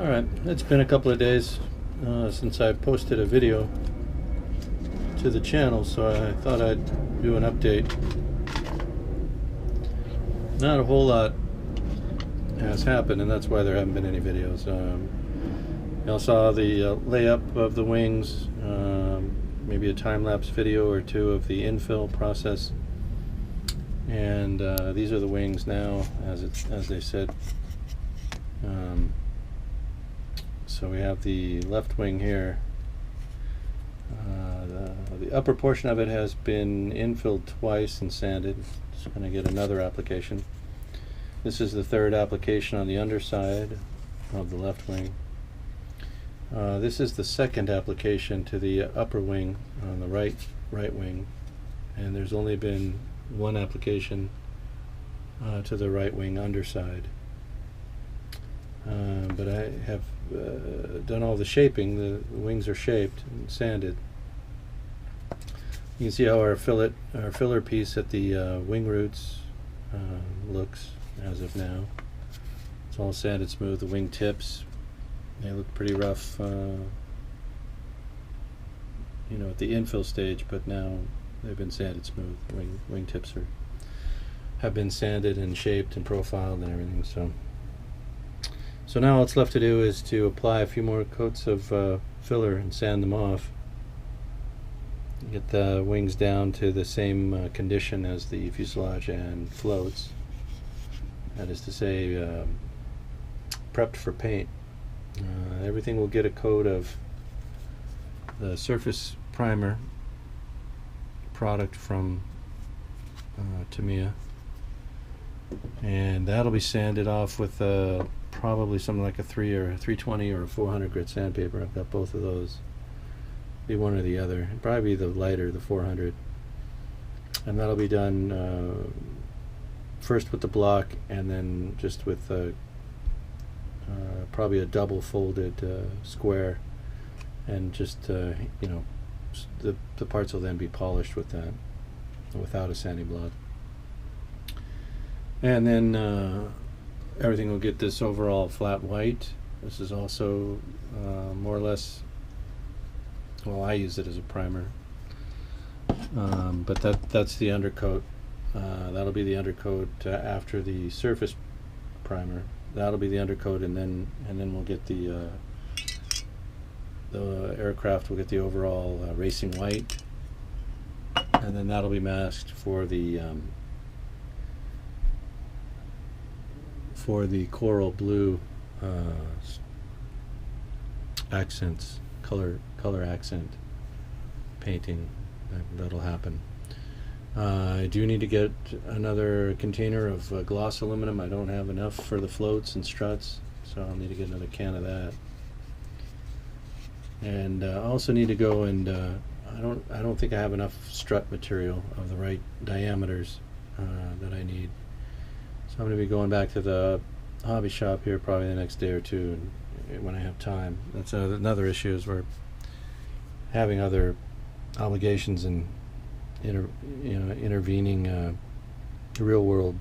Alright, it's been a couple of days since I posted a video to the channel, so I thought I'd do an update. Not a whole lot has happened, and that's why there haven't been any videos. Y'all saw the layup of the wings, maybe a time-lapse video or two of the infill process, and these are the wings now, as they said. So we have the left wing here. The upper portion of it has been infilled twice and sanded. Just going to get another application. This is the third application on the underside of the left wing. This is the second application to the upper wing on the right wing, and there's only been one application to the right wing underside. But I have done all the shaping. The wings are shaped and sanded. You can see how our filler piece at the wing roots looks as of now. It's all sanded smooth. The wing tips, they look pretty rough, you know, at the infill stage, but now they've been sanded smooth. Wing tips have been sanded and shaped and profiled and everything. So now all it's left to do is to apply a few more coats of filler and sand them off. Get the wings down to the same condition as the fuselage and floats. That is to say, prepped for paint. Everything will get a coat of the surface primer product from Tamiya, and that'll be sanded off with probably something like a 320 or a 400 grit sandpaper. I've got both of those. Be one or the other. It'd probably be the lighter, the 400, and that'll be done first with the block, and then just with probably a double folded square, and just you know, the parts will then be polished with that, without a sanding block, and then everything will get this overall flat white. This is also more or less, well, I use it as a primer, but that's the undercoat. That'll be the undercoat after the surface primer. That'll be the undercoat, and then we'll get the aircraft will get the overall racing white, and then that'll be masked for the coral blue accents, color accent painting. That'll happen. I do need to get another container of gloss aluminum. I don't have enough for the floats and struts, so I'll need to get another can of that. And I also need to go and I don't think I have enough strut material of the right diameters that I need. So I'm going to be going back to the hobby shop here probably the next day or two, and when I have time. That's another issue, is we're having other obligations and intervening real world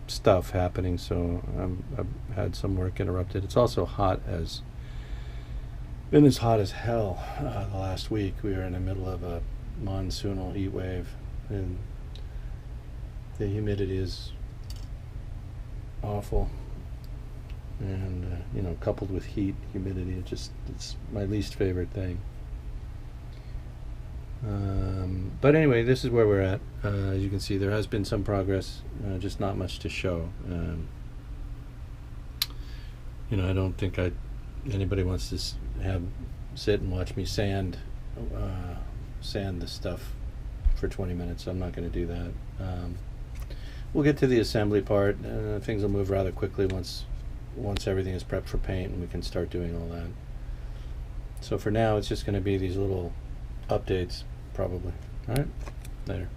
stuff happening, so I've had some work interrupted. It's also been as hot as hell the last week. We were in the middle of a monsoonal heat wave, and the humidity is awful, and you know, coupled with humidity, it's my least favorite thing. But anyway, this is where we're at. As you can see, there has been some progress, just not much to show. You know, I don't think anybody wants to sit and watch me sand this stuff for 20 minutes. I'm not going to do that. We'll get to the assembly part. Things will move rather quickly once everything is prepped for paint and we can start doing all that. So for now, it's just going to be these little updates, probably. All right, later.